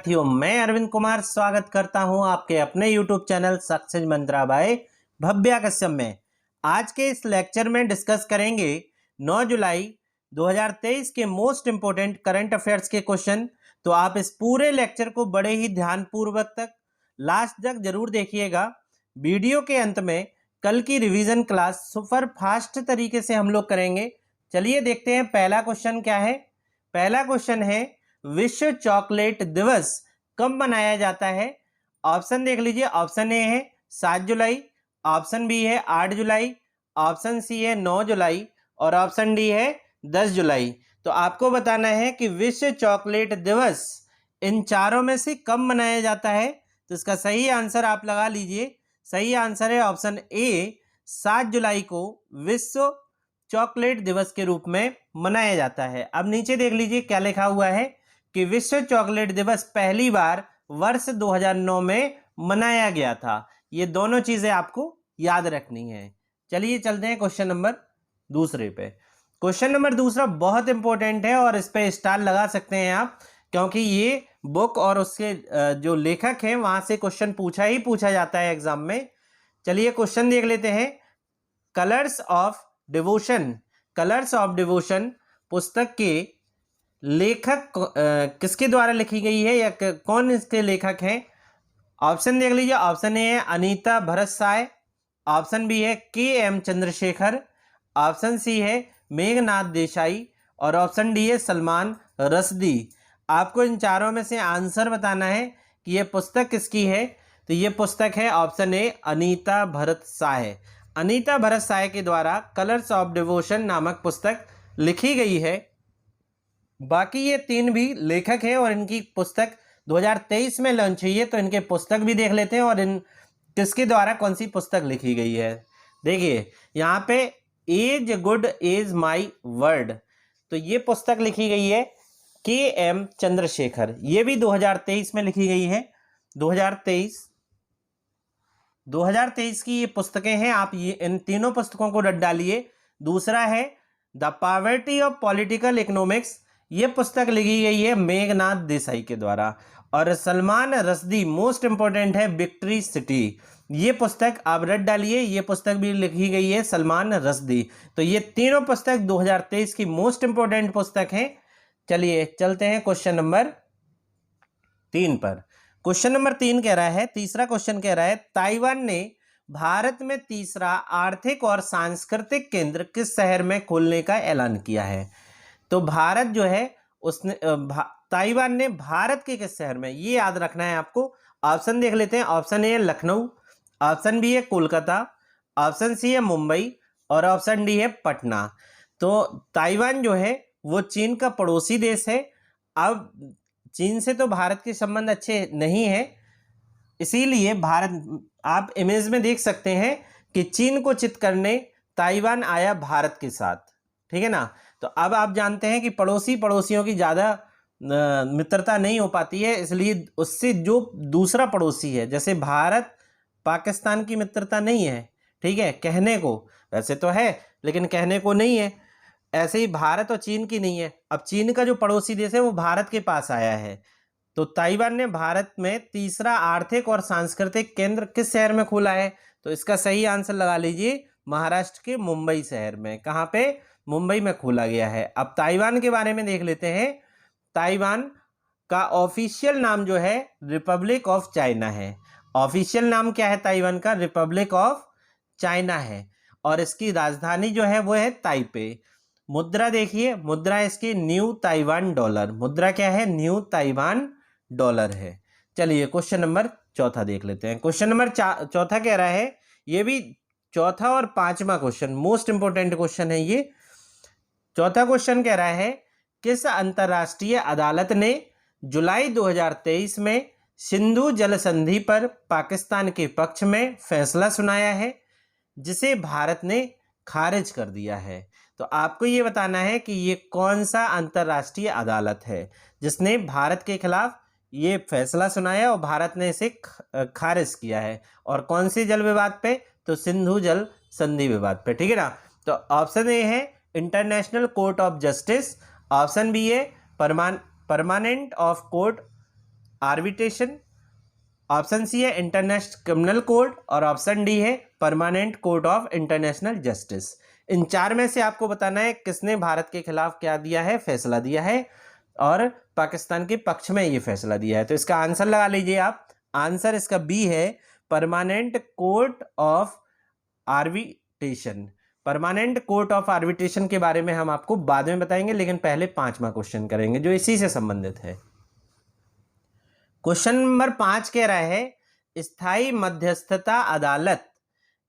साथियों, मैं अरविंद कुमार स्वागत करता हूं आपके अपने YouTube चैनल सक्सेस मंत्रा बाय भव्या कश्यप में। आज के इस लेक्चर में डिस्कस करेंगे 9 जुलाई 2023 के मोस्ट इंपोर्टेंट करंट अफेयर्स के क्वेश्चन। तो आप इस पूरे लेक्चर को बड़े ही ध्यानपूर्वक तक लास्ट तक जरूर देखिएगा। वीडियो के अंत में कल की रिवीजन क्लास सुपर फास्ट तरीके से हम लोग करेंगे। चलिए देखते हैं पहला क्वेश्चन क्या है। पहला क्वेश्चन है, विश्व चॉकलेट दिवस कब मनाया जाता है? ऑप्शन देख लीजिए। ऑप्शन ए है 7 जुलाई, ऑप्शन बी है 8 जुलाई, ऑप्शन सी है 9 जुलाई और ऑप्शन डी है 10 जुलाई। तो आपको बताना है कि विश्व चॉकलेट दिवस इन चारों में से कब मनाया जाता है। तो इसका सही आंसर आप लगा लीजिए। सही आंसर है ऑप्शन ए, 7 जुलाई को विश्व चॉकलेट दिवस के रूप में मनाया जाता है। अब नीचे देख लीजिए क्या लिखा हुआ है कि विश्व चॉकलेट दिवस पहली बार वर्ष 2009 में मनाया गया था। ये दोनों चीजें आपको याद रखनी है। चलिए चलते हैं क्वेश्चन नंबर दूसरे पे। क्वेश्चन नंबर दूसरा बहुत इंपॉर्टेंट है और इस पे स्टार लगा सकते हैं आप, क्योंकि ये बुक और उसके जो लेखक हैं वहां से क्वेश्चन पूछा जाता है एग्जाम में। चलिए क्वेश्चन देख लेते हैं। कलर्स ऑफ डिवोशन पुस्तक के लेखक किसके द्वारा लिखी गई है या कौन इसके लेखक हैं? ऑप्शन देख लीजिए। ऑप्शन ए है अनीता भरत साय, ऑप्शन बी है के.एम. चंद्रशेखर, ऑप्शन सी है मेघनाथ देसाई और ऑप्शन डी है सलमान रश्दी। आपको इन चारों में से आंसर बताना है कि यह पुस्तक किसकी है। तो ये पुस्तक है ऑप्शन ए, अनीता भरत साय। अनीता भरत साय के द्वारा कलर्स ऑफ डिवोशन नामक पुस्तक लिखी गई है। बाकी ये तीन भी लेखक हैं और इनकी पुस्तक 2023 में लॉन्च हुई है। तो इनके पुस्तक भी देख लेते हैं और इन किसके द्वारा कौन सी पुस्तक लिखी गई है। देखिए यहाँ पे as good is my word, तो ये पुस्तक लिखी गई है के.एम. चंद्रशेखर। ये भी 2023 में लिखी गई है। 2023 की ये पुस्तकें हैं। आप ये इन तीनों पुस्तकों को रट डालिए। दूसरा है the poverty of political economics, ये पुस्तक लिखी गई है मेघनाथ देसाई के द्वारा। और सलमान रश्दी मोस्ट इंपोर्टेंट है विक्ट्री सिटी, ये पुस्तक आप रट डालिए। ये पुस्तक भी लिखी गई है सलमान रश्दी। तो ये तीनों पुस्तक 2023 की मोस्ट इंपोर्टेंट पुस्तक हैं। चलिए चलते हैं क्वेश्चन नंबर 3 पर। क्वेश्चन नंबर 3 कह रहा है, तीसरा क्वेश्चन कह रहा है, ताइवान ने भारत में तीसरा आर्थिक और सांस्कृतिक केंद्र किस शहर में खोलने का ऐलान किया है? तो भारत जो है उसने ताइवान ने भारत के किस शहर में, ये याद रखना है आपको। ऑप्शन देख लेते हैं। ऑप्शन ए है लखनऊ, ऑप्शन बी है कोलकाता, ऑप्शन सी है मुंबई और ऑप्शन डी है पटना। तो ताइवान जो है वो चीन का पड़ोसी देश है। अब चीन से तो भारत के संबंध अच्छे नहीं है, इसीलिए भारत, आप इमेज में देख सकते हैं कि चीन को चित करने ताइवान आया भारत के साथ, ठीक है ना। तो अब आप जानते हैं कि पड़ोसियों की ज़्यादा मित्रता नहीं हो पाती है, इसलिए उससे जो दूसरा पड़ोसी है, जैसे भारत पाकिस्तान की मित्रता नहीं है, ठीक है, कहने को वैसे तो है लेकिन कहने को नहीं है, ऐसे ही भारत और चीन की नहीं है। अब चीन का जो पड़ोसी देश है वो भारत के पास आया है। तो ताइवान ने भारत में तीसरा आर्थिक और सांस्कृतिक केंद्र किस शहर में खोला है? तो इसका सही आंसर लगा लीजिए, महाराष्ट्र के मुंबई शहर में। कहाँ पे? मुंबई में खोला गया है। अब ताइवान के बारे में देख लेते हैं। ताइवान का ऑफिशियल नाम जो है रिपब्लिक ऑफ चाइना है। ऑफिशियल नाम क्या है ताइवान का? रिपब्लिक ऑफ चाइना है। और इसकी राजधानी जो है वो है ताइपे। मुद्रा देखिए, मुद्रा इसकी न्यू ताइवान डॉलर। मुद्रा क्या है? न्यू ताइवान डॉलर है। चलिए क्वेश्चन नंबर चौथा देख लेते हैं। क्वेश्चन नंबर चौथा कह रहा है, ये भी चौथा और पांचवा क्वेश्चन मोस्ट इंपोर्टेंट क्वेश्चन है ये। चौथा क्वेश्चन कह रहा है, किस अंतर्राष्ट्रीय अदालत ने जुलाई 2023 में सिंधु जल संधि पर पाकिस्तान के पक्ष में फैसला सुनाया है, जिसे भारत ने खारिज कर दिया है? तो आपको ये बताना है कि ये कौन सा अंतर्राष्ट्रीय अदालत है जिसने भारत के खिलाफ ये फैसला सुनाया और भारत ने इसे खारिज किया है, और कौन से जल विवाद पे? तो सिंधु जल संधि विवाद पे, ठीक है ना। तो ऑप्शन ए है International Court of Justice, option B है permanent of court arbitration, option C है इंटरनेशनल क्रिमिनल कोर्ट और ऑप्शन डी है Permanent Court of International Justice. इन चार में से आपको बताना है किसने भारत के खिलाफ क्या दिया है, फैसला दिया है और पाकिस्तान के पक्ष में ये फैसला दिया है। तो इसका आंसर लगा लीजिए आप। आंसर इसका बी है, Permanent Court of arbitration. Permanent Court of arbitration के बारे में हम आपको बाद में बताएंगे, लेकिन पहले 5वां क्वेश्चन करेंगे जो इसी से संबंधित है। क्वेश्चन नंबर 5 कह रहा है स्थायी मध्यस्थता अदालत,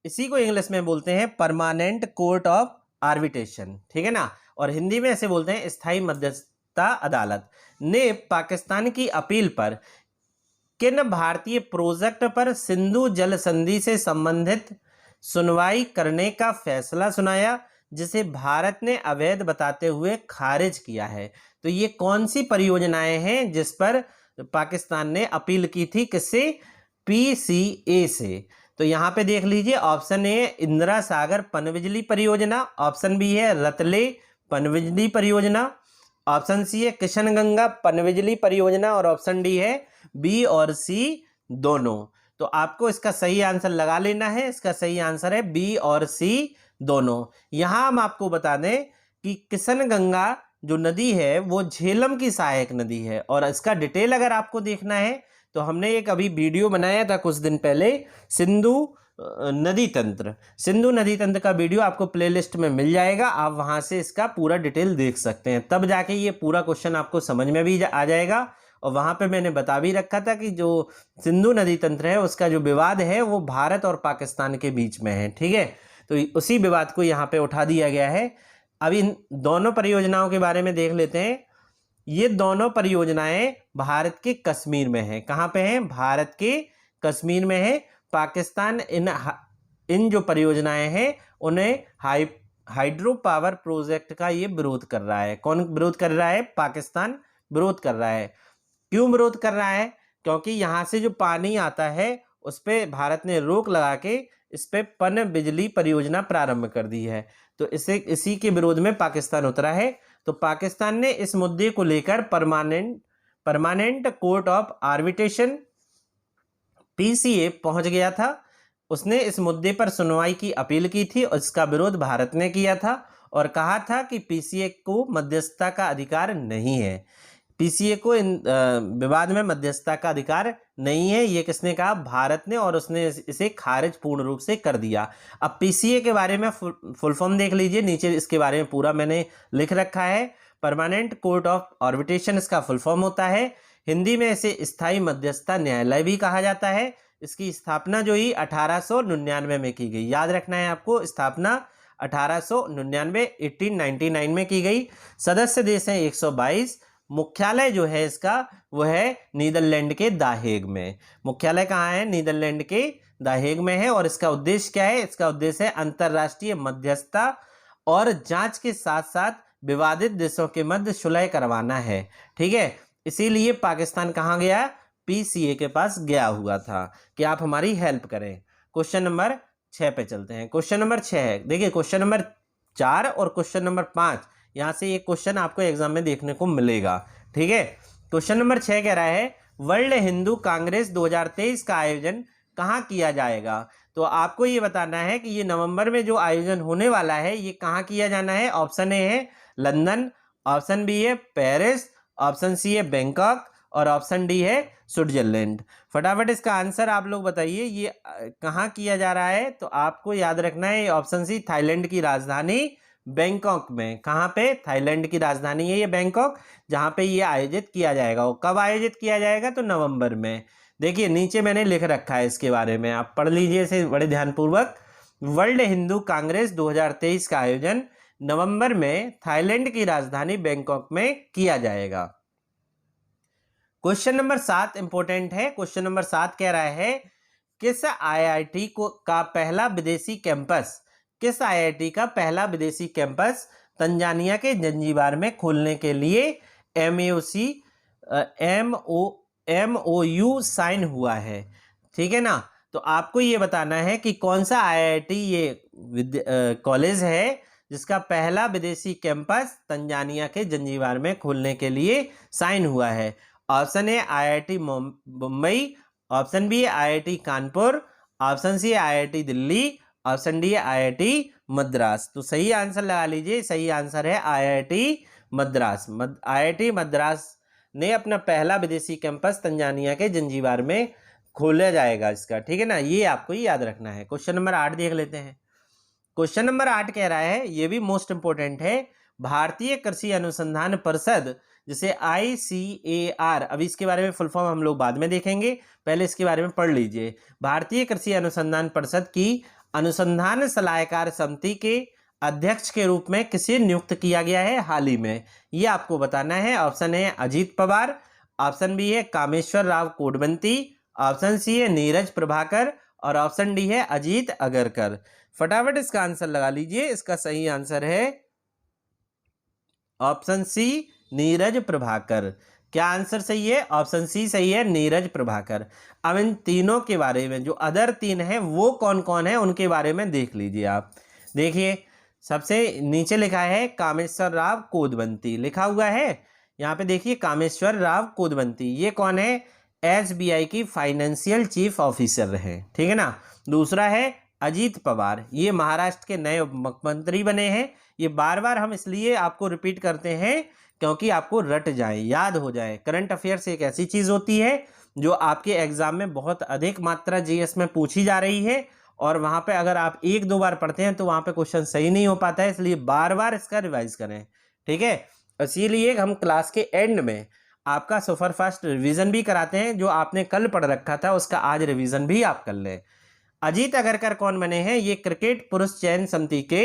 इसी को इंग्लिश में बोलते हैं परमानेंट कोर्ट ऑफ आर्बिट्रेशन, ठीक है ना, और हिंदी में ऐसे बोलते हैं स्थायी मध्यस्थता अदालत, ने पाकिस्तान की अपील पर किन भारतीय प्रोजेक्ट पर सिंधु जल संधि से संबंधित सुनवाई करने का फैसला सुनाया, जिसे भारत ने अवैध बताते हुए खारिज किया है। तो ये कौन सी परियोजनाएं हैं जिस पर पाकिस्तान ने अपील की थी, किससे, पीसीए से। तो यहाँ पे देख लीजिए, ऑप्शन ए इंदिरा सागर पनबिजली परियोजना, ऑप्शन बी है रतले पनबिजली परियोजना, ऑप्शन सी है किशनगंगा पनबिजली परियोजना और ऑप्शन डी है बी और सी दोनों। तो आपको इसका सही आंसर लगा लेना है। इसका सही आंसर है बी और सी दोनों। यहाँ हम आपको बता दें कि किशनगंगा जो नदी है वो झेलम की सहायक नदी है, और इसका डिटेल अगर आपको देखना है तो हमने एक अभी वीडियो बनाया था कुछ दिन पहले, सिंधु नदी तंत्र का वीडियो आपको प्लेलिस्ट में मिल जाएगा, आप वहां से इसका पूरा डिटेल देख सकते हैं, तब जाके ये पूरा क्वेश्चन आपको समझ में भी आ जाएगा। और वहां पे मैंने बता भी रखा था कि जो सिंधु नदी तंत्र है उसका जो विवाद है वो भारत और पाकिस्तान के बीच में है, ठीक है। तो उसी विवाद को यहाँ पे उठा दिया गया है। अब इन दोनों परियोजनाओं के बारे में देख लेते हैं। ये दोनों परियोजनाएं भारत के कश्मीर में है। कहाँ पे है, भारत के कश्मीर में है। पाकिस्तान इन जो परियोजनाएं हैं उन्हें हाइड्रो पावर प्रोजेक्ट का ये विरोध कर रहा है। कौन विरोध कर रहा है, पाकिस्तान विरोध कर रहा है। क्यों विरोध कर रहा है, क्योंकि यहाँ से जो पानी आता है उस पर भारत ने रोक लगा के इस पे पन बिजली परियोजना प्रारंभ कर दी है। तो इसी के विरोध में पाकिस्तान उतरा है। तो पाकिस्तान ने इस मुद्दे को लेकर permanent Court of arbitration PCA पहुंच गया था। उसने इस मुद्दे पर सुनवाई की अपील की थी और इसका विरोध भारत ने किया था और कहा था कि पीसीए को मध्यस्थता का अधिकार नहीं है। पीसीए को इन विवाद में मध्यस्थता का अधिकार नहीं है, ये किसने कहा, भारत ने, और उसने इसे खारिज पूर्ण रूप से कर दिया। अब पीसीए के बारे में फुल फॉर्म देख लीजिए, नीचे इसके बारे में पूरा मैंने लिख रखा है। परमानेंट कोर्ट ऑफ आर्बिट्रेशन इसका फुल फॉर्म होता है। हिंदी में इसे स्थायी मध्यस्थता न्यायालय भी कहा जाता है। इसकी स्थापना जो ही 1899 में की गई, याद रखना है आपको, स्थापना 1899 1899 में की गई। सदस्य देश हैं 122। मुख्यालय जो है इसका वो है नीदरलैंड के द हेग में। मुख्यालय कहाँ है, नीदरलैंड के द हेग में है। और इसका उद्देश्य क्या है, इसका उद्देश्य है अंतर्राष्ट्रीय मध्यस्थता और जांच के साथ साथ विवादित देशों के मध्य सुलह करवाना है, ठीक है। इसीलिए पाकिस्तान कहाँ गया, पीसीए के पास गया हुआ था कि आप हमारी हेल्प करें। क्वेश्चन नंबर 6 पे चलते हैं। क्वेश्चन नंबर 6 है, देखिए क्वेश्चन नंबर 4 और क्वेश्चन नंबर 5, यहाँ से एक क्वेश्चन आपको एग्जाम में देखने को मिलेगा, ठीक है। क्वेश्चन नंबर 6 कह रहा है वर्ल्ड हिंदू कांग्रेस 2023 का आयोजन कहाँ किया जाएगा। तो आपको ये बताना है कि ये नवंबर में जो आयोजन होने वाला है ये कहाँ किया जाना है। ऑप्शन ए है लंदन, ऑप्शन बी है पेरिस, ऑप्शन सी है बैंकॉक और ऑप्शन डी है स्विट्जरलैंड। फटाफट इसका आंसर आप लोग बताइए, ये कहाँ किया जा रहा है। तो आपको याद रखना है ऑप्शन सी, थाईलैंड की राजधानी बैंकॉक में। कहाँ पे, थाईलैंड की राजधानी है ये बैंकॉक, जहाँ पे ये आयोजित किया जाएगा। और कब आयोजित किया जाएगा, तो नवंबर में। देखिए नीचे मैंने लिख रखा है इसके बारे में, आप पढ़ लीजिए इसे बड़े ध्यानपूर्वक। वर्ल्ड हिंदू कांग्रेस 2023 का आयोजन नवंबर में थाईलैंड की राजधानी बैंकॉक में किया जाएगा। क्वेश्चन नंबर 7 इंपॉर्टेंट है। क्वेश्चन नंबर 7 कह रहा है किस आईआईटी का पहला विदेशी कैंपस तंजानिया के जंजीबार में खोलने के लिए MOU साइन हुआ है, ठीक है ना। तो आपको ये बताना है कि कौन सा आईआईटी ये कॉलेज है जिसका पहला विदेशी कैंपस तंजानिया के जंजीबार में खोलने के लिए साइन हुआ है। Option A IIT Mumbai, option B IIT Kanpur, option C IIT Delhi, option D IIT Madras. तो सही आंसर लगा लीजिए, सही आंसर है IIT मद्रास। IIT मद्रास ने अपना पहला विदेशी कैंपस तंजानिया के जंजीबार में खोला जाएगा इसका, ठीक है ना, ये आपको याद रखना है। क्वेश्चन नंबर 8 देख लेते हैं। क्वेश्चन नंबर 8 कह रहा है, ये भी मोस्ट इंपोर्टेंट है, भारतीय कृषि अनुसंधान परिषद जिसे ICAR, अभी इसके बारे में फुल फॉर्म हम लोग बाद में देखेंगे, पहले इसके बारे में पढ़ लीजिए। भारतीय कृषि अनुसंधान परिषद की अनुसंधान सलाहकार समिति के अध्यक्ष के रूप में किसे नियुक्त किया गया है हाल ही में, ये आपको बताना है। ऑप्शन है अजीत पवार, ऑप्शन बी है कामेश्वर राव कोडबंती, ऑप्शन सी है नीरज प्रभाकर और ऑप्शन डी है अजीत अगरकर। फटाफट इसका आंसर लगा लीजिए। इसका सही आंसर है ऑप्शन सी नीरज प्रभाकर। क्या आंसर सही है? ऑप्शन सी सही है, नीरज प्रभाकर। अब इन तीनों के बारे में, जो अदर तीन हैं वो कौन कौन है उनके बारे में देख लीजिए आप। देखिए सबसे नीचे लिखा है कामेश्वर राव कोदवंती, लिखा हुआ है यहाँ पे, देखिए कामेश्वर राव कोदवंती, ये कौन है? SBI की फाइनेंशियल चीफ ऑफिसर रहे, ठीक है ना। दूसरा है अजीत पवार, ये महाराष्ट्र के नए मुख्यमंत्री बने हैं। ये बार बार हम इसलिए आपको रिपीट करते हैं क्योंकि आपको रट जाए, याद हो जाए। करंट अफेयर्स एक ऐसी चीज होती है जो आपके एग्जाम में बहुत अधिक मात्रा GS में पूछी जा रही है, और वहां पे अगर आप एक दो बार पढ़ते हैं तो वहां पे क्वेश्चन सही नहीं हो पाता है, इसलिए बार बार इसका रिवाइज करें, ठीक है। इसीलिए हम क्लास के एंड में आपका सुपर फास्ट रिवीजन भी कराते हैं, जो आपने कल पढ़ रखा था उसका आज रिवीजन भी आप कर लें। अजीत अगरकर कौन बने हैं? ये क्रिकेट पुरुष चयन समिति के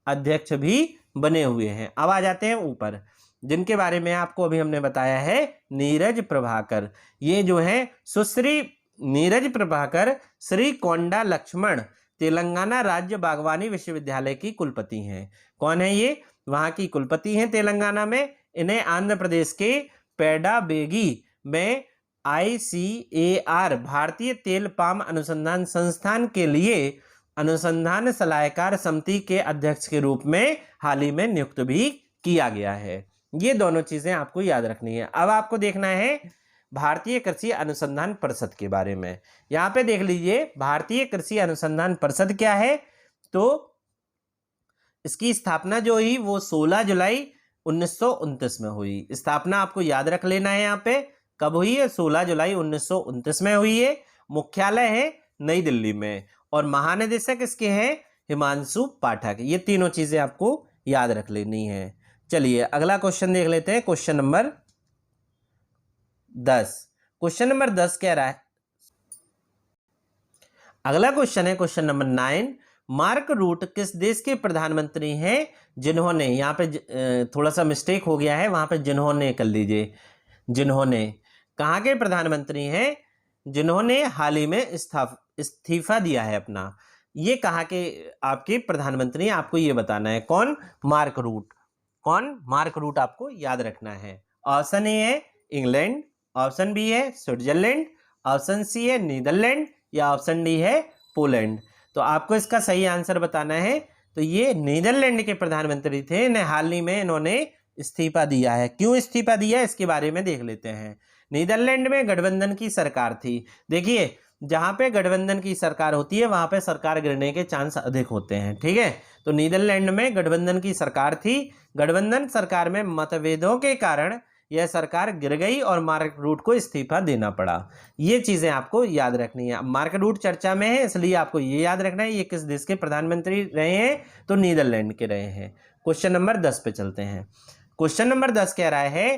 अध्यक्ष भी बने हुए हैं। अब आ जाते हैं ऊपर, जिनके बारे में आपको अभी हमने बताया है, नीरज प्रभाकर। ये जो है सुश्री नीरज प्रभाकर श्री कोंडा लक्ष्मण तेलंगाना राज्य बागवानी विश्वविद्यालय की कुलपति हैं। कौन है ये? वहां की कुलपति हैं तेलंगाना में। इन्हें आंध्र प्रदेश के पेडाबेगी में ICAR भारतीय तेल पाम अनुसंधान संस्थान के लिए अनुसंधान सलाहकार समिति के अध्यक्ष के रूप में हाल ही में नियुक्त भी किया गया है। ये दोनों चीजें आपको याद रखनी है। अब आपको देखना है भारतीय कृषि अनुसंधान परिषद के बारे में। यहाँ पे देख लीजिए भारतीय कृषि अनुसंधान परिषद क्या है। तो इसकी स्थापना जो हुई वो 16 जुलाई 1929 में हुई। स्थापना आपको याद रख लेना है। यहाँ पे कब हुई है? 16 जुलाई 1929 में हुई है। मुख्यालय है नई दिल्ली में, और महानिदेशक इसके हैं हिमांशु पाठक। ये तीनों चीजें आपको याद रख लेनी है। चलिए अगला क्वेश्चन देख लेते हैं, क्वेश्चन नंबर 10। क्वेश्चन नंबर 10 कह रहा है, अगला क्वेश्चन है क्वेश्चन नंबर 9। मार्क रूट किस देश के प्रधानमंत्री हैं जिन्होंने, यहाँ पे थोड़ा सा मिस्टेक हो गया है, वहां पे जिन्होंने कर लीजिए, जिन्होंने, कहाँ के प्रधानमंत्री हैं जिन्होंने हाल ही में इस्तीफा दिया है अपना। ये कहाँ के आपके प्रधानमंत्री हैं, आपको ये बताना है। कौन? Mark Root. कौन? मार्क रूट आपको याद रखना है। ऑप्शन ए है इंग्लैंड, ऑप्शन बी है स्विट्जरलैंड, ऑप्शन सी है नीदरलैंड, या ऑप्शन डी है पोलैंड। तो आपको इसका सही आंसर बताना है। तो ये नीदरलैंड के प्रधानमंत्री थे, इन्हें हाल ही में इन्होंने इस्तीफा दिया है। क्यों इस्तीफा दिया इसके बारे में देख लेते हैं। नीदरलैंड में गठबंधन की सरकार थी। देखिए जहां पे गठबंधन की सरकार होती है वहां पे सरकार गिरने के चांस अधिक होते हैं, ठीक है। तो नीदरलैंड में गठबंधन की सरकार थी। गठबंधन सरकार में मतभेदों के कारण यह सरकार गिर गई और मार्क रूट को इस्तीफा देना पड़ा। ये चीजें आपको याद रखनी है। मार्क रूट चर्चा में है इसलिए आपको ये याद रखना है ये किस देश के प्रधानमंत्री रहे हैं, तो नीदरलैंड के रहे हैं। क्वेश्चन नंबर 10 पे चलते हैं। क्वेश्चन नंबर 10 कह रहा है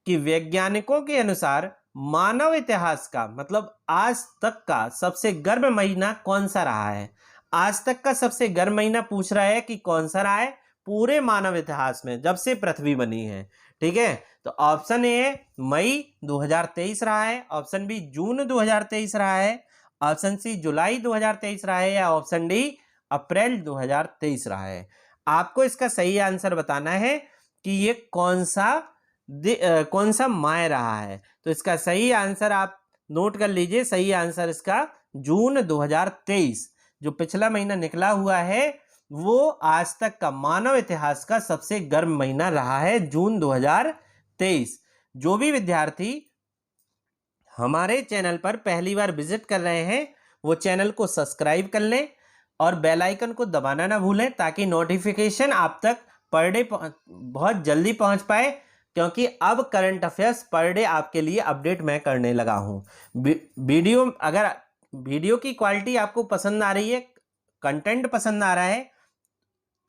कि वैज्ञानिकों के अनुसार मानव इतिहास का, मतलब आज तक का सबसे गर्म महीना कौन सा रहा है। आज तक का सबसे गर्म महीना पूछ रहा है कि कौन सा रहा है पूरे मानव इतिहास में जब से पृथ्वी बनी है, ठीक है। तो ऑप्शन ए मई 2023 रहा है, ऑप्शन बी जून 2023 रहा है, ऑप्शन सी जुलाई 2023 रहा है, या ऑप्शन डी अप्रैल 2023 रहा है। आपको इसका सही आंसर बताना है कि ये कौन सा माह रहा है। तो इसका सही आंसर आप नोट कर लीजिए। सही आंसर इसका जून 2023, जो पिछला महीना निकला हुआ है वो आज तक का मानव इतिहास का सबसे गर्म महीना रहा है, जून 2023। जो भी विद्यार्थी हमारे चैनल पर पहली बार विजिट कर रहे हैं वो चैनल को सब्सक्राइब कर लें और बेल आइकन को दबाना ना भूलें, ताकि नोटिफिकेशन आप तक पर डे बहुत जल्दी पहुंच पाए, क्योंकि अब करंट अफेयर्स पर डे आपके लिए अपडेट मैं करने लगा हूं। अगर वीडियो की क्वालिटी आपको पसंद आ रही है, कंटेंट पसंद आ रहा है,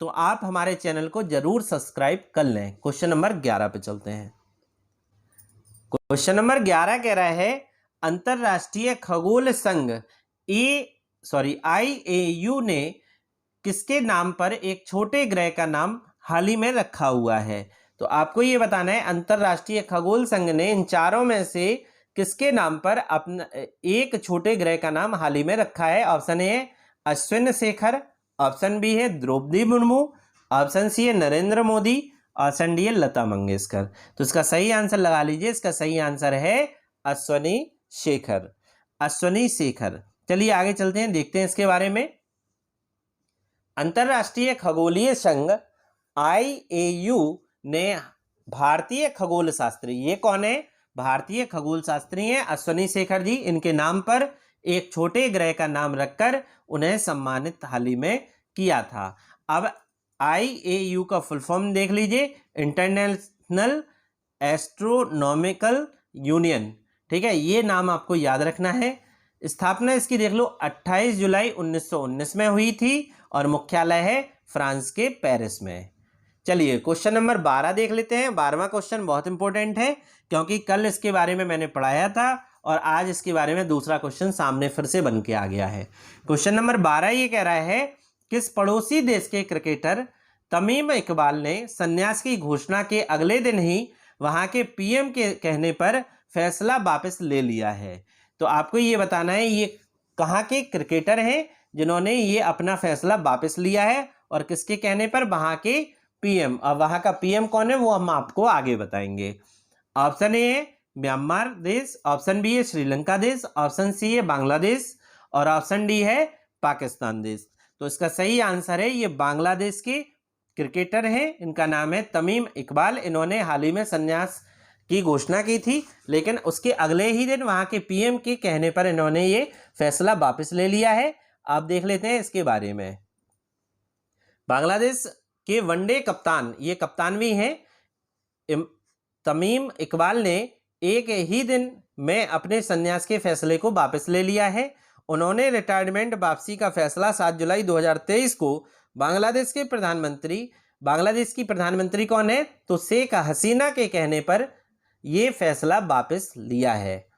तो आप हमारे चैनल को जरूर सब्सक्राइब कर लें। क्वेश्चन नंबर 11 पे चलते हैं। क्वेश्चन नंबर 11 कह रहा है अंतरराष्ट्रीय खगोल संघ IAU ने किसके नाम पर एक छोटे ग्रह का नाम हाल ही में रखा हुआ है? तो आपको ये बताना है अंतरराष्ट्रीय खगोल संघ ने इन चारों में से किसके नाम पर अपना एक छोटे ग्रह का नाम हाल ही में रखा है? ऑप्शन ए है अश्विन शेखर, ऑप्शन बी है द्रौपदी मुर्मू, ऑप्शन सी है नरेंद्र मोदी, ऑप्शन डी है लता मंगेशकर। तो इसका सही आंसर लगा लीजिए। इसका सही आंसर है अश्विनी शेखर, अश्विनी शेखर। चलिए आगे चलते हैं, देखते हैं इसके बारे में। अंतरराष्ट्रीय खगोलीय संघ IAU ने भारतीय खगोल शास्त्री, ये कौन है? भारतीय खगोल शास्त्री हैं अश्विनी शेखर जी। इनके नाम पर एक छोटे ग्रह का नाम रखकर उन्हें सम्मानित हाल ही में किया था। अब IAU का फुल फॉर्म देख लीजिए, इंटरनेशनल एस्ट्रोनॉमिकल यूनियन। ठीक है, ये नाम आपको याद रखना है। स्थापना इसकी देख लो 28 जुलाई 1919 में हुई थी और मुख्यालय है फ्रांस के पेरिस में। चलिए क्वेश्चन नंबर 12 देख लेते हैं। 12वां क्वेश्चन बहुत इंपॉर्टेंट है, क्योंकि कल इसके बारे में मैंने पढ़ाया था और आज इसके बारे में दूसरा क्वेश्चन सामने फिर से बन के आ गया है। क्वेश्चन नंबर 12 ये कह रहा है किस पड़ोसी देश के क्रिकेटर तमीम इकबाल ने संन्यास की घोषणा के अगले दिन ही वहां के PM के कहने पर फैसला वापस ले लिया है? तो आपको ये बताना है ये कहाँ के क्रिकेटर हैं जिन्होंने ये अपना फैसला वापस लिया है और किसके कहने पर? वहां के PM। और वहां का PM कौन है वो हम आपको आगे बताएंगे। ऑप्शन ए है म्यांमार देश, ऑप्शन बी है श्रीलंका देश, ऑप्शन सी है बांग्लादेश और ऑप्शन डी है पाकिस्तान देश। तो इसका सही आंसर है ये बांग्लादेश के क्रिकेटर हैं, इनका नाम है तमीम इकबाल। इन्होंने हाल ही में संन्यास की घोषणा की थी, लेकिन उसके अगले ही दिन वहां के PM के कहने पर इन्होंने ये फैसला वापस ले लिया है। आप देख लेते हैं इसके बारे में। बांग्लादेश के वनडे कप्तान, ये कप्तान भी हैं, तमीम इकबाल ने एक ही दिन में अपने संन्यास के फैसले को वापस ले लिया है। उन्होंने रिटायरमेंट वापसी का फैसला 7 जुलाई 2023 को बांग्लादेश की प्रधानमंत्री कौन है? तो शेख हसीना के कहने पर यह फैसला वापस लिया है।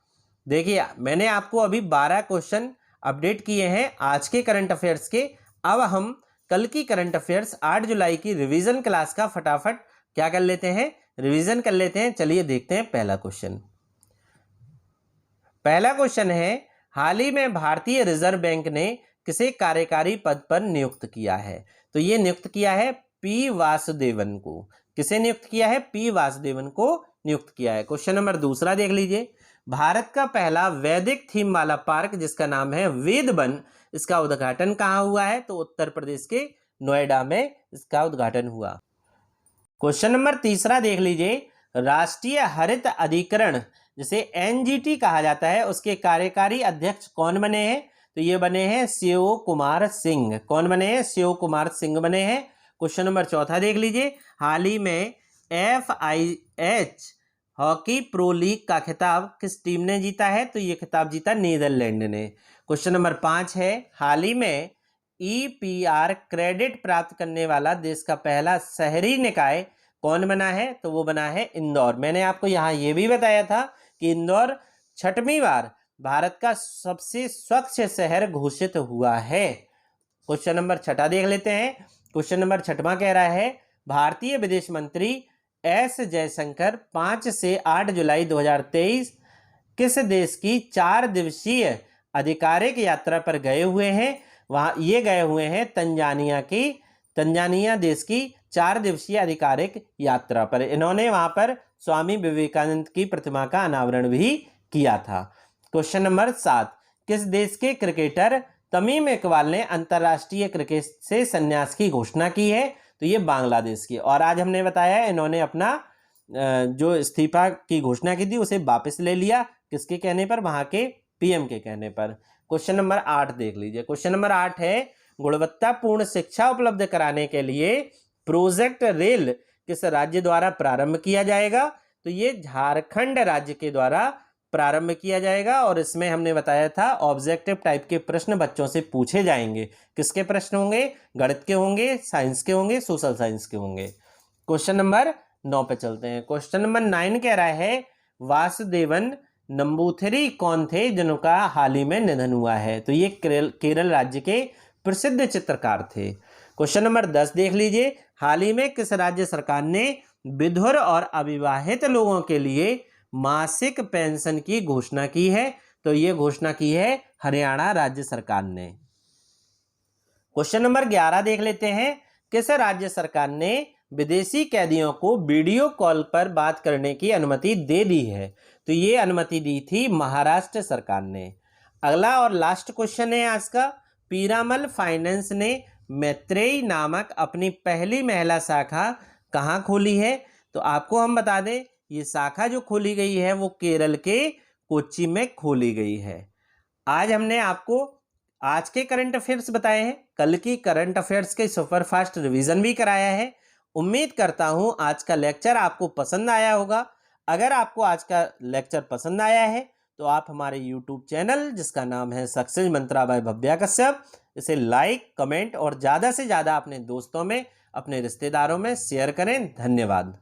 देखिए मैंने आपको अभी 12 क्वेश्चन अपडेट किए हैं आज के करंट अफेयर्स के। अब हम कल की करंट अफेयर्स 8 जुलाई की रिवीजन क्लास का फटाफट क्या कर लेते हैं, रिवीजन कर लेते हैं। चलिए देखते हैं पहला क्वेश्चन। पहला क्वेश्चन है हाल ही में भारतीय रिजर्व बैंक ने किसे कार्यकारी पद पर नियुक्त किया है? तो ये नियुक्त किया है P वासुदेवन को। किसे नियुक्त किया है? P वासुदेवन को नियुक्त किया है। क्वेश्चन नंबर दूसरा देख लीजिए। भारत का पहला वैदिक थीम वाला पार्क जिसका नाम है वेद वन, इसका उद्घाटन कहाँ हुआ है? तो उत्तर प्रदेश के नोएडा में इसका उद्घाटन हुआ। क्वेश्चन नंबर तीसरा देख लीजिए। राष्ट्रीय हरित अधिकरण जिसे NGT कहा जाता है उसके कार्यकारी अध्यक्ष कौन बने हैं? तो ये बने हैं शिव कुमार सिंह। कौन बने हैं? शिव कुमार सिंह बने हैं। क्वेश्चन नंबर चौथा देख लीजिए। हाल ही में FIH हॉकी प्रो लीग का खिताब किस टीम ने जीता है? तो ये खिताब जीता नीदरलैंड ने। क्वेश्चन नंबर 5 है हाल ही में EPR क्रेडिट प्राप्त करने वाला देश का पहला शहरी निकाय कौन बना है? तो वो बना है इंदौर। मैंने आपको यहाँ ये भी बताया था कि इंदौर 6वीं बार भारत का सबसे स्वच्छ शहर घोषित हुआ है। क्वेश्चन नंबर 6 देख लेते हैं। क्वेश्चन नंबर 6 कह रहा है भारतीय विदेश मंत्री S जयशंकर 5 से 8 जुलाई 2023 किस देश की 4 दिवसीय आधिकारिक यात्रा पर गए हुए हैं? वहाँ ये गए हुए हैं तंजानिया देश की 4 दिवसीय आधिकारिक यात्रा पर। इन्होंने वहां पर स्वामी विवेकानंद की प्रतिमा का अनावरण भी किया था। क्वेश्चन नंबर 7 किस देश के क्रिकेटर तमीम इकबाल ने अंतर्राष्ट्रीय क्रिकेट से संन्यास की घोषणा की है? तो ये बांग्लादेश की। और आज हमने बताया इन्होंने अपना जो इस्तीफा की घोषणा की थी उसे वापस ले लिया। किसके कहने पर? वहां के पीएम के कहने पर। क्वेश्चन नंबर 8 देख लीजिए। क्वेश्चन नंबर 8 है, गुणवत्तापूर्ण शिक्षा उपलब्ध कराने के लिए प्रोजेक्ट रेल किस राज्य द्वारा प्रारंभ किया जाएगा? तो ये झारखंड राज्य के द्वारा प्रारंभ किया जाएगा। और इसमें हमने बताया था ऑब्जेक्टिव टाइप के प्रश्न बच्चों से पूछे जाएंगे। किसके प्रश्न होंगे? गणित के होंगे, साइंस के होंगे, सोशल साइंस के होंगे। क्वेश्चन नंबर 9 पे चलते हैं। क्वेश्चन नंबर 9 कह रहा है, वासुदेवन नंबूथिरी कौन थे जिनका हाल ही में निधन हुआ है? तो ये केरल राज्य के प्रसिद्ध चित्रकार थे। क्वेश्चन नंबर 10 देख लीजिए। हाल ही में किस राज्य सरकार ने विधुर और अविवाहित लोगों के लिए मासिक पेंशन की घोषणा की है? तो ये घोषणा की है हरियाणा राज्य सरकार ने। क्वेश्चन नंबर 11 देख लेते हैं। किस राज्य सरकार ने विदेशी कैदियों को वीडियो कॉल पर बात करने की अनुमति दे दी है? तो ये अनुमति दी थी महाराष्ट्र सरकार ने। अगला और लास्ट क्वेश्चन है आज का, पीरामल फाइनेंस ने मैत्रेयी नामक अपनी पहली महिला शाखा कहाँ खोली है? तो आपको हम बता दें, ये शाखा जो खोली गई है वो केरल के कोच्चि में खोली गई है। आज हमने आपको आज के करंट अफेयर्स बताए हैं, कल की करंट अफेयर्स के सुपरफास्ट रिवीजन भी कराया है। उम्मीद करता हूं आज का लेक्चर आपको पसंद आया होगा। अगर आपको आज का लेक्चर पसंद आया है तो आप हमारे YouTube चैनल जिसका नाम है सक्सेस मंत्रा बाय भव्या कश्यप, इसे लाइक, कमेंट और ज़्यादा से ज़्यादा अपने दोस्तों में, अपने रिश्तेदारों में शेयर करें। धन्यवाद।